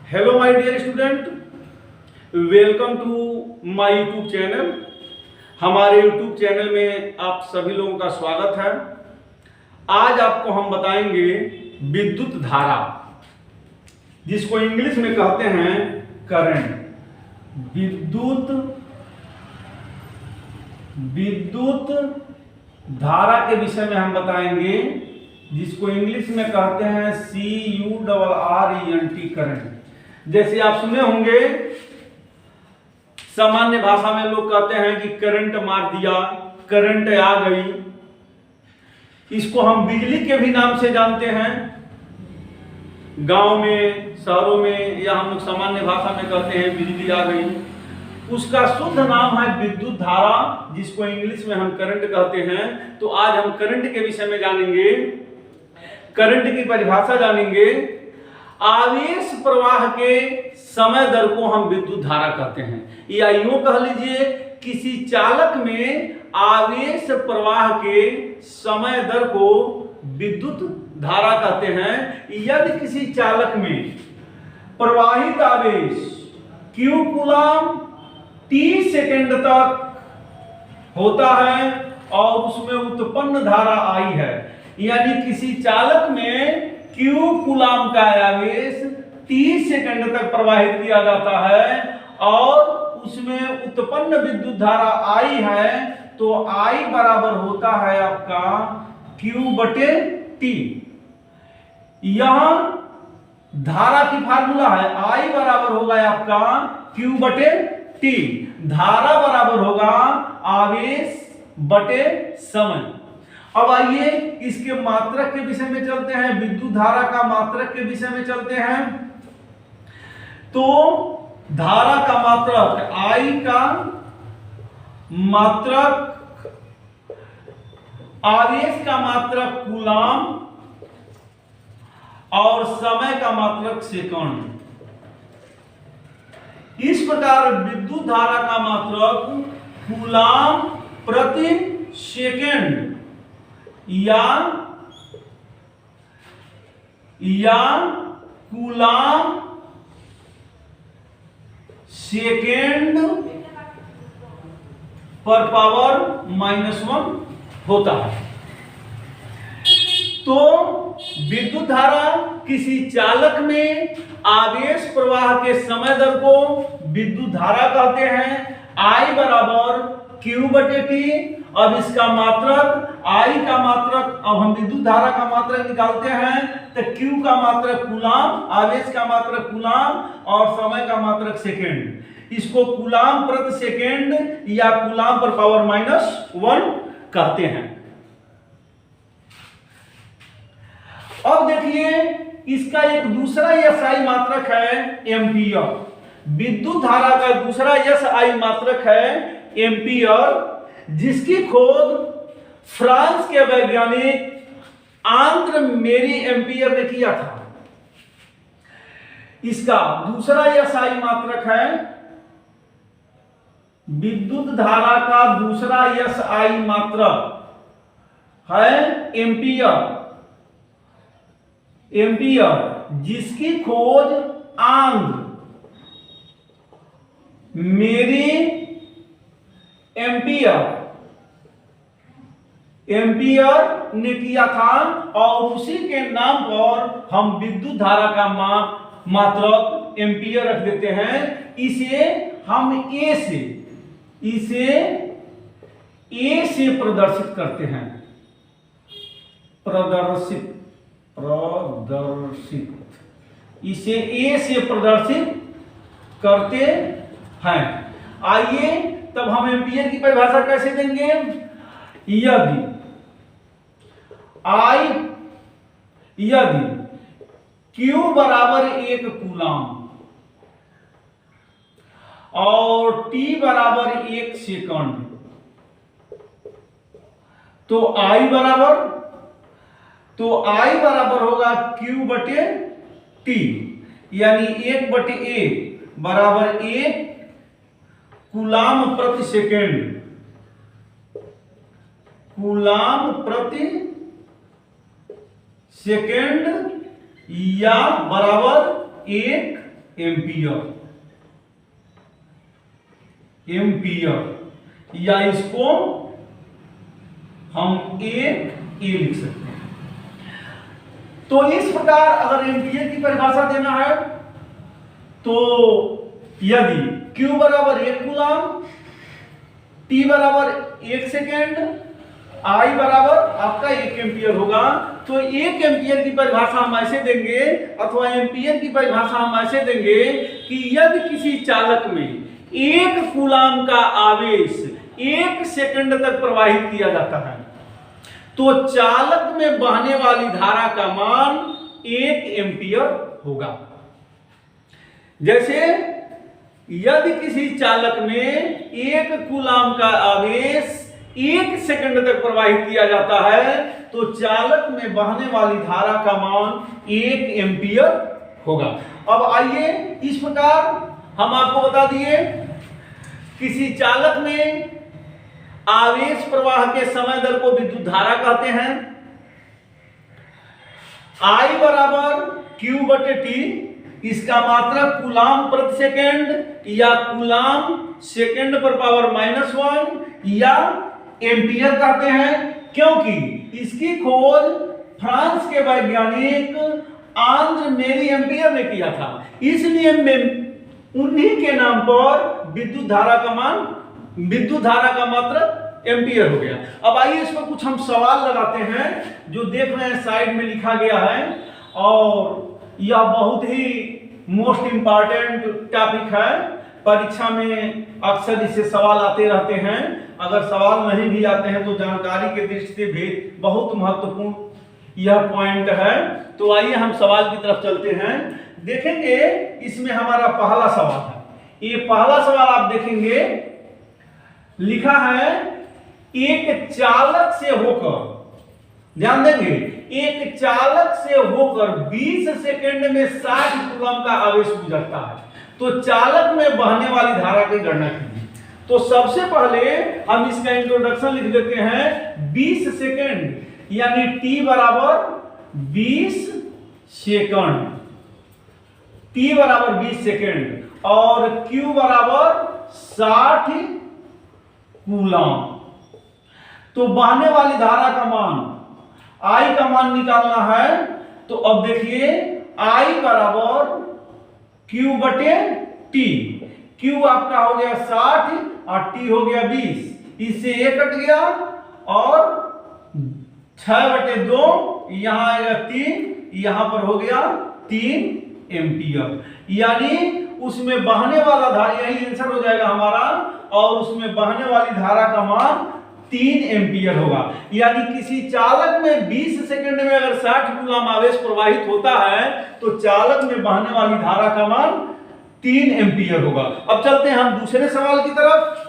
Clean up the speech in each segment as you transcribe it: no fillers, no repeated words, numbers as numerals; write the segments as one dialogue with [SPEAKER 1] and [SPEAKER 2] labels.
[SPEAKER 1] Hello my dear student, welcome to my YouTube channel. हमारे YouTube channel में आप सभी लोगों का स्वागत है। आज आपको हम बताएंगे विद्युत धारा, जिसको इंग्लिश में कहते हैं करंट। विद्युत धारा के विषय में हम बताएंगे, जिसको इंग्लिश में कहते हैं CURRENT, करंट। जैसे आप सुने होंगे, सामान्य भाषा में लोग कहते हैं कि करंट मार दिया, करंट आ गई। इसको हम बिजली के भी नाम से जानते हैं। गांव में, शहरों में, या हम लोग सामान्य भाषा में कहते हैं बिजली आ गई। उसका शुद्ध नाम है विद्युत धारा, जिसको इंग्लिश में हम करंट कहते हैं। तो आज हम करंट के विषय में जानेंगे, करंट की परिभाषा जानेंगे। आवेश प्रवाह के समय दर को हम विद्युत धारा कहते हैं, या यूं कह लीजिए, किसी चालक में आवेश प्रवाह के समय दर को विद्युत धारा कहते हैं। यदि किसी चालक में प्रवाहित आवेश Q कूलम T सेकंड तक होता है और उसमें उत्पन्न धारा I है, यानी किसी चालक में Q कूलम का आवेश 30 सेकंड तक प्रवाहित किया जाता है और उसमें उत्पन्न विद्युत धारा I है, तो I बराबर होता है आपका Q/T। यहां धारा की फार्मूला है, I बराबर होगा आपका Q/T। धारा बराबर होगा आवेश बटे समय। अब आइए इसके मात्रक के विषय में चलते हैं, विद्युत धारा का मात्रक के विषय में चलते हैं। तो धारा का मात्रक, I का मात्रक, आवेश का मात्रक कूलम और समय का मात्रक सेकंड। इस प्रकार विद्युत धारा का मात्रक कूलम प्रति सेकंड या कूलम सेकेंड पर पावर -1 होता है। तो विद्युत धारा किसी चालक में आवेश प्रवाह के समय दर को विद्युत धारा कहते हैं। I बराबर Q/T। अब इसका मात्रक, I का मात्रक, अब हम विद्युत धारा का मात्रक निकालते हैं, तो Q का मात्रक कूलम, आवेश का मात्रक कूलम और समय का मात्रक सेकेंड। इसको कूलम प्रति सेकेंड या कूलम पर पावर -1 कहते हैं। अब देखिए, इसका एक दूसरा SI मात्रक है एम्पियर। विद्युत धारा का दूसरा SI मात्रक है एम्पियर, जिसकी खोज फ्रांस के वैज्ञानिक आंद्रे मेरी एम्पियर ने किया था। इसका दूसरा SI मात्रक है, विद्युत धारा का दूसरा SI मात्रक है एम्पियर, जिसकी खोज आंद्रे मेरी एम्पियर ने किया था, और उसी के नाम पर हम विद्युत धारा का मात्रक एम्पियर रख देते हैं। इसे हम A से प्रदर्शित करते हैं, इसे A से प्रदर्शित करते हैं। आइए तब हम एम्पियर की परिभाषा कैसे देंगे। यदि Q बराबर 1 कूलम और T बराबर 1 सेकंड, तो I बराबर होगा Q/T, यानी 1/1 बराबर 1 कूलम प्रति सेकेंड, कूलम प्रति सेकेंड या बराबर 1 एम्पियर, या इसको हम एक ए लिख सकते हैं। तो इस प्रकार अगर एम्पियर की परिभाषा देना है तो यदि Q बराबर 1 कूलम, T बराबर 1 सेकेंड, I बराबर आपका 1 एम्पियर होगा, तो 1 एम्पियर की परिभाषा हम ऐसे देंगे अथवा एम्पियर की परिभाषा हम ऐसे देंगे कि यदि किसी चालक में 1 कूलम का आवेश 1 सेकंड तक प्रवाहित किया जाता है तो चालक में बहने वाली धारा का मान 1 एम्पियर होगा। जैसे यदि किसी चालक में 1 कूलम का आवेश 1 सेकंड तक प्रवाहित किया जाता है तो चालक में बहने वाली धारा का मान 1 एम्पियर होगा। अब आइए इस प्रकार हम आपको बता दिए किसी चालक में आवेश प्रवाह के समय दर को विद्युत धारा कहते हैं। I बराबर Q बटे T, इसका मात्रक कूलम प्रति सेकेंड या कूलम सेकेंड पर पावर -1 या एम्पियर कहते हैं, क्योंकि इसकी खोज फ्रांस के वैज्ञानिक आंद्रे मेरी एम्पियर ने किया था, इसलिए उन्हीं के नाम पर विद्युत धारा का मात्रक एम्पियर हो गया। अब आइए इस पर कुछ हम सवाल लगाते हैं जो देख रहे हैं साइड में लिखा गया है, और यह बहुत ही मोस्ट इंपॉर्टेंट टॉपिक है। परीक्षा में अक्सर इससे सवाल आते रहते हैं, अगर सवाल नहीं भी आते हैं तो जानकारी के दृष्टि से भी बहुत महत्वपूर्ण यह पॉइंट है। तो आइए हम सवाल की तरफ चलते हैं। देखेंगे इसमें हमारा पहला सवाल है। ये पहला सवाल आप देखेंगे लिखा है एक चालक से होकर, ध्यान देंगे, एक चालक से होकर 20 सेकंड में 60 कूलम का आवेश गुजरता है, तो चालक में बहने वाली धारा की गणना कीजिए। तो सबसे पहले हम इसका इंट्रोडक्शन लिख देते हैं। 20 सेकंड यानी T बराबर 20 सेकंड, T बराबर 20 सेकंड और Q बराबर 60 कूलम। तो बहने वाली धारा का मान I का मान निकालना है, तो अब देखिए I बराबर Q बटे T, Q आपका हो गया 60 और T हो गया 20, इससे 1 कट गया और 6 बटे 2 यहां आएगा 3, यहां पर हो गया 3 एम्पियर, यानी उसमें बहने वाला धारा, यही आंसर हो जाएगा हमारा, और उसमें बहने वाली धारा का मान 3 एम्पियर होगा। यानी किसी चालक में 20 सेकंड में अगर 60 कूलम आवेश प्रवाहित होता है तो चालक में बहने वाली धारा का मान 3 एम्पियर होगा। अब चलते हैं हम दूसरे सवाल की तरफ।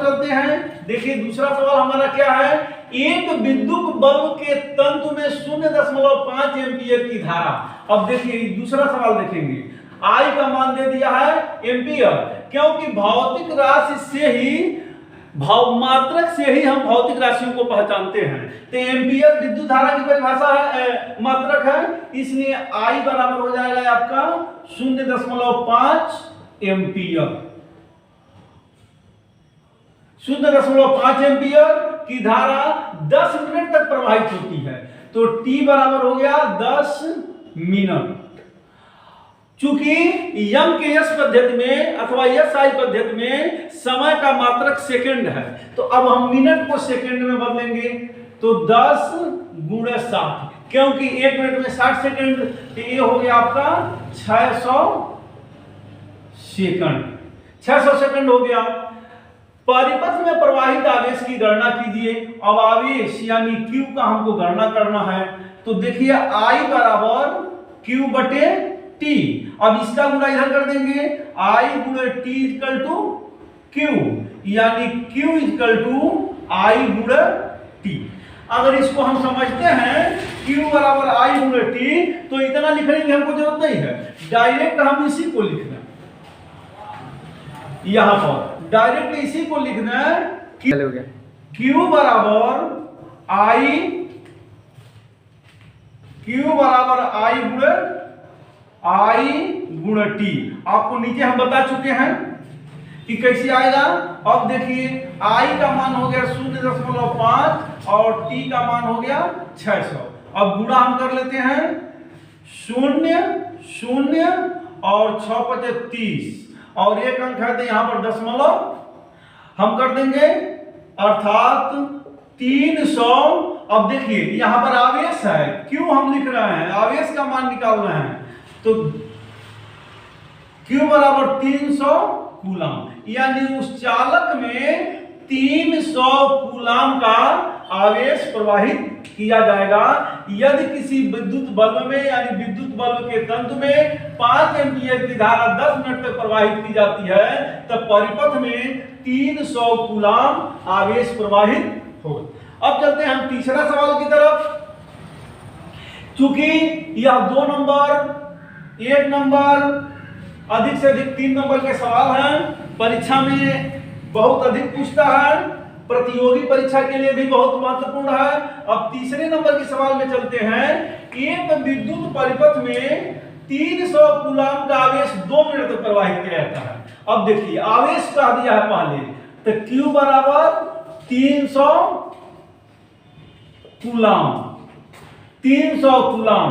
[SPEAKER 1] चलते हैं। देखिए दूसरा सवाल हमारा क्या है, एक विद्युत बल्ब के तंतु में 0.5 एम्पियर की धारा। अब देखिए दूसरा सवाल देखेंगे, I का मान दे दिया है एम्पियर, क्योंकि भौतिक राशि से ही मात्रक से ही हम भौतिक राशियों को पहचानते हैं। तो एम्पियर विद्युत धारा की परिभाषा है, मात्रक है, इसलिए I बराबर हो जाएगा आपका 0.5 एम्पियर। 0.5 एम्पियर की धारा 10 मिनट तक प्रवाहित होती है, तो T बराबर हो गया 10 मिनट। चूंकि यम के एस पद्धति में अथवा SI पद्धति में समय का मात्रक सेकंड है, तो अब हम मिनट को सेकंड में बदलेंगे, तो 10 गुणे 60, क्योंकि 1 मिनट में 60 सेकंड, तो ये हो गया आपका 600 सेकंड। 600 सेकंड हो गया। परिपथ में प्रवाहित आवेश की गणना कीजिए। अब आवेश यानी Q का हमको गणना करना है, तो देखिए I बराबर Q बटे T। अब इसका गुणा इधर कर देंगे, I गुणे T इक्वल टू Q, यानी Q इक्वल टू I गुणे T। अगर इसको हम समझते हैं Q बराबर I गुणे T, तो इतना लिखने की हमको जरूरत नहीं है, डायरेक्ट हम इसी को लिखना है, यहां पर डायरेक्ट इसी को लिखना है। Q बराबर I Q बराबर I गुण T। आपको नीचे हम बता चुके हैं कि कैसे आएगा। अब देखिए I का मान हो गया 0.5 और T का मान हो गया 600। अब गुणा हम कर लेते हैं 0 0 और 6 पचे 30 और एक अंक है तो यहाँ पर दशमलव हम कर देंगे अर्थात 300। अब देखिए यहाँ पर आवेश है, क्यों हम लिख रहे हैं, आवेश का मान निकाल रहे हैं, तो Q बराबर 300 कूलाम, यानी उस चालक में 300 कूलाम का आवेश प्रवाहित किया जाएगा। यदि किसी विद्युत बल्ब में यानी विद्युत बल्ब के तंतु में 5 एम्पीयर की धारा 10 मिनट तक प्रवाहित की जाती है, तब परिपथ में 300 कूलाम आवेश प्रवाहित होगा। अब चलते हैं हम तीसरा सवाल की तरफ। चूंकि यह 2 नंबर 1 नंबर अधिक से अधिक 3 नंबर के सवाल हैं, परीक्षा में बहुत अधिक पूछता है, प्रतियोगी परीक्षा के लिए भी बहुत महत्वपूर्ण है। अब तीसरे नंबर के सवाल में चलते हैं। एक विद्युत परिपथ में 300 कूलाम का आवेश 2 मिनट तक प्रवाहित किया जाता है। अब देखिए आवेश कह दिया है पहले, तो Q बराबर 300 कूलाम, 300 कूलाम।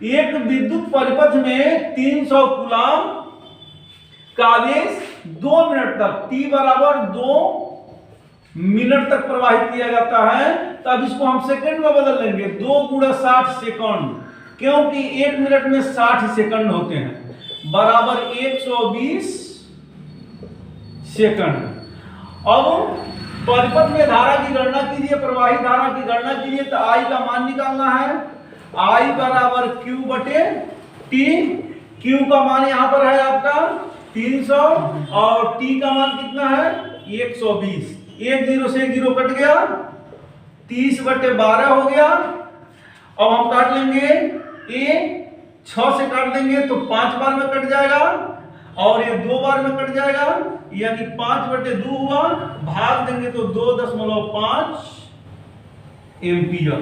[SPEAKER 1] एक विद्युत परिपथ में 300 कूलाम का आवेश 2 मिनट तक, T बराबर 2 मिनट तक प्रवाहित किया जाता है। तब इसको हम सेकंड में बदल लेंगे, 2 गुणा 60 सेकंड, क्योंकि 1 मिनट में 60 सेकंड होते हैं, बराबर 120 सेकंड। अब परिपथ में धारा की गणना कीजिए, प्रवाही धारा की गणना कीजिए, तो I का मान निकालना है। I बराबर Q बटे T। Q का मान यहां पर है आपका 300 और T का मान कितना है 120। 1 0 से 1 0 कट गया, 30 बटे 12 हो गया। अब हम काट लेंगे, ये 6 से काट देंगे तो 5 बार में कट जाएगा और ये 2 बार में कट जाएगा, यानी 5 बटे 2 हुआ, भाग देंगे तो 2.5 एम्पियर,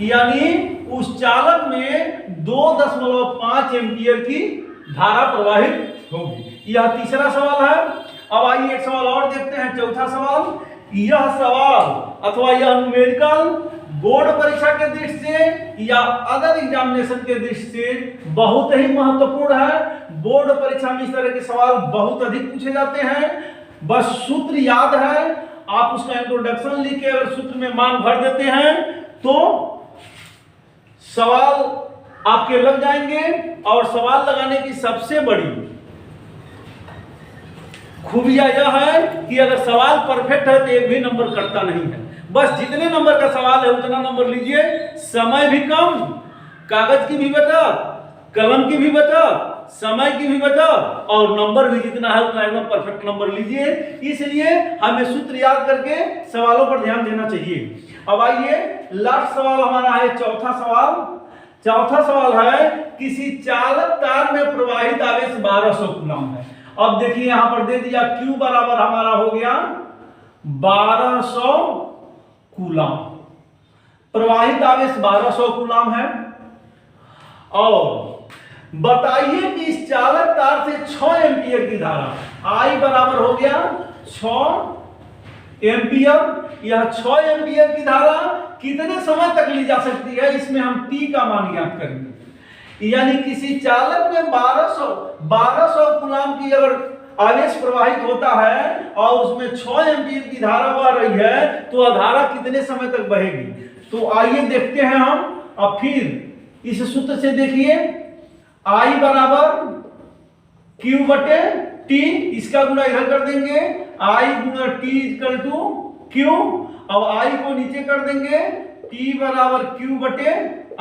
[SPEAKER 1] यानी उस चालक में 2.5 एम्पियर की धारा प्रवाहित होगी। यह तीसरा सवाल है। अब आइए एक सवाल और देखते हैं, चौथा सवाल। यह सवाल अथवा यह न्यूमेरिकल बोर्ड परीक्षा के दृष्टि से या अदर एग्जामिनेशन के दृष्टि से बहुत ही महत्वपूर्ण है। बोर्ड परीक्षा में इस तरह के सवाल बहुत अधिक पूछे जाते हैं। बस सूत्र याद है, आप उसका इंट्रोडक्शन लिख के अगर सूत्र में मान भर देते हैं तो सवाल आपके लग जाएंगे। और सवाल लगाने की सबसे बड़ी खूबियां यह है कि अगर सवाल परफेक्ट है तो एक भी नंबर कटता नहीं है। बस जितने नंबर का सवाल है उतना नंबर लीजिए, समय भी कम, कागज की भी बचत, कलम की भी बचत, समय की भी बचत और नंबर भी जितना है उतना एकदम परफेक्ट नंबर लीजिए। इसलिए हमें सूत्र याद करके सवालों पर ध्यान देना चाहिए। अब आइए लास्ट सवाल हमारा है चौथा सवाल। चौथा सवाल है, किसी चालक तार में प्रवाहित आवेश 1200 कूलम है। अब देखिए यहां पर दे दिया Q बराबर हमारा हो गया 1200 कूलम, प्रवाहित आवेश 1200 कूलम है। और बताइए कि इस चालक तार से 6 एम्पियर की धारा, I बराबर हो गया 6 एम्पियर। यह 6 एम्पियर की धारा कितने समय तक ली जा सकती है, इसमें हम T का मान ज्ञात करेंगे। यानी किसी चालक में 1200 कूलम की अगर आवेश प्रवाहित होता है और उसमें 6 एम्पीयर की धारा बह रही है तो वह धारा कितने समय तक बहेगी। तो आइए देखते हैं हम। अब फिर इस सूत्र से देखिए, I बराबर Q बटे T, इसका गुणा इधर कर देंगे, I गुणा T इक्वल टू Q। अब I को नीचे कर देंगे, T बराबर Q बटे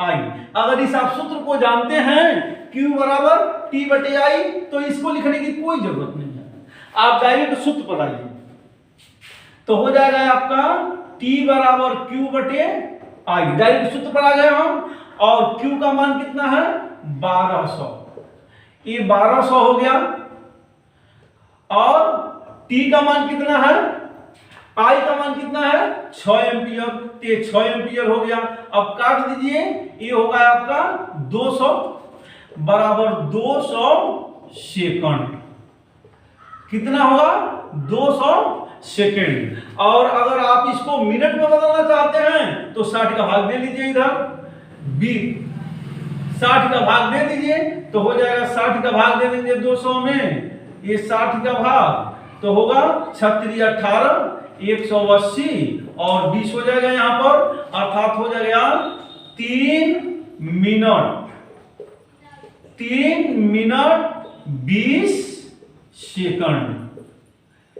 [SPEAKER 1] I। अगर इस आप सूत्र को जानते हैं Q बराबर T बटे I, तो इसको लिखने की कोई जरूरत नहीं है, आप डायरेक्ट सूत्र पर आइए तो हो जाएगा आपका T बराबर Q बटे I। डायरेक्ट सूत्र पर आ गए हम। और Q का मान कितना है 1200, ये 1200 हो गया। और T का मान कितना है आई का मान कितना है 6 एम्पियर, तो ये 6 एम्पियर हो गया। अब काट दीजिए, ये होगा आपका 200 बराबर 200 सेकंड। कितना होगा 200 सेकंड। और अगर आप इसको मिनट में बदलना चाहते हैं तो 60 का भाग दे लीजिए, इधर 60 का भाग दे दीजिए तो हो जाएगा 60 का भाग दे देंगे 200 में, ये 60 का भाग तो होगा 36 18 180 और 20 हो जाएगा यहाँ पर, अर्थात हो जाएगा 3 मिनट 20 सेकंड।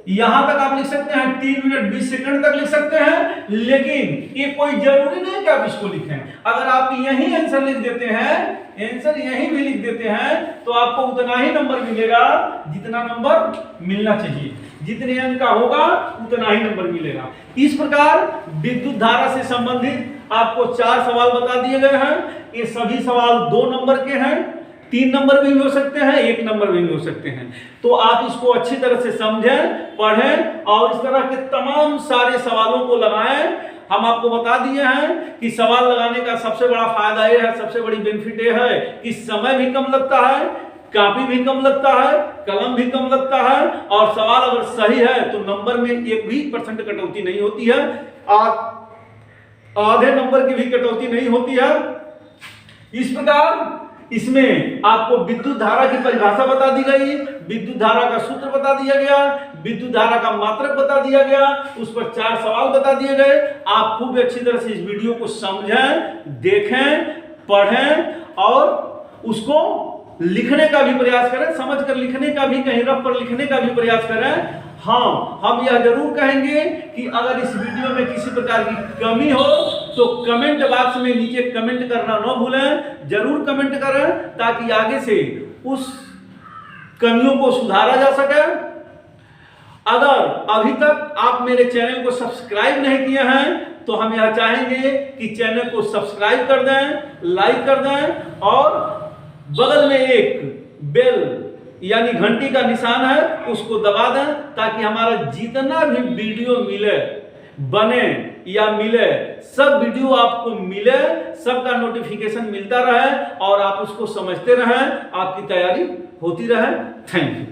[SPEAKER 1] यहां तक आप लिख सकते हैं 3 मिनट 20 सेकंड तक लिख सकते हैं, लेकिन ये कोई जरूरी नहीं कि आप इसको लिखें। अगर आप यही आंसर लिख देते हैं, आंसर यही भी लिख देते हैं, तो आपको उतना ही नंबर मिलेगा जितना नंबर मिलना चाहिए। जितने अंक का होगा उतना ही नंबर मिलेगा। इस प्रकार विद्युत धारा से संबंधित आपको 4 सवाल बता दिए गए हैं। ये सभी सवाल 2 नंबर के हैं, 3 नंबर भी हो सकते हैं, 1 नंबर भी हो सकते हैं। तो आप इसको अच्छी तरह से समझें, पढ़ें और इस तरह के तमाम सारे सवालों को लगाएं। हम आपको बता दिए हैं कि सवाल लगाने का सबसे बड़ा फायदा यह है, सबसे बड़ी बेनिफिट यह है कि समय भी कम लगता है, कॉपी भी कम लगता है, कलम भी कम लगता है, और सवाल अगर सही है तो नंबर में 1% कटौती नहीं होती है, आधे नंबर की भी कटौती नहीं होती है। इस प्रकार इसमें आपको विद्युत धारा की परिभाषा बता दी गई, विद्युत धारा का सूत्र बता दिया गया, विद्युत धारा का मात्रक बता दिया गया, उस पर 4 सवाल बता दिए गए। आप खूब अच्छी तरह से इस वीडियो को समझें, देखें, पढ़ें और उसको लिखने का भी प्रयास करें, समझकर लिखने का भी, कहीं रफ पर लिखने का भी प्रयास करें। हाँ, हम यह जरूर कहेंगे कि अगर इस वीडियो में किसी प्रकार की कमी हो तो कमेंट बॉक्स में नीचे कमेंट करना न भूलें, जरूर कमेंट करें ताकि आगे से उस कमियों को सुधारा जा सके। अगर अभी तक आप मेरे चैनल को सब्सक्राइब नहीं किए हैं तो हम यह चाहेंगे कि चैनल को सब्सक्राइब कर दें, लाइक कर दें और बगल में एक बेल यानी घंटी का निशान है, उसको दबा दें ताकि हमारा जितना भी वीडियो बने या मिले, सब वीडियो आपको मिले, सबका नोटिफिकेशन मिलता रहे और आप उसको समझते रहें, आपकी तैयारी होती रहे। Thank you.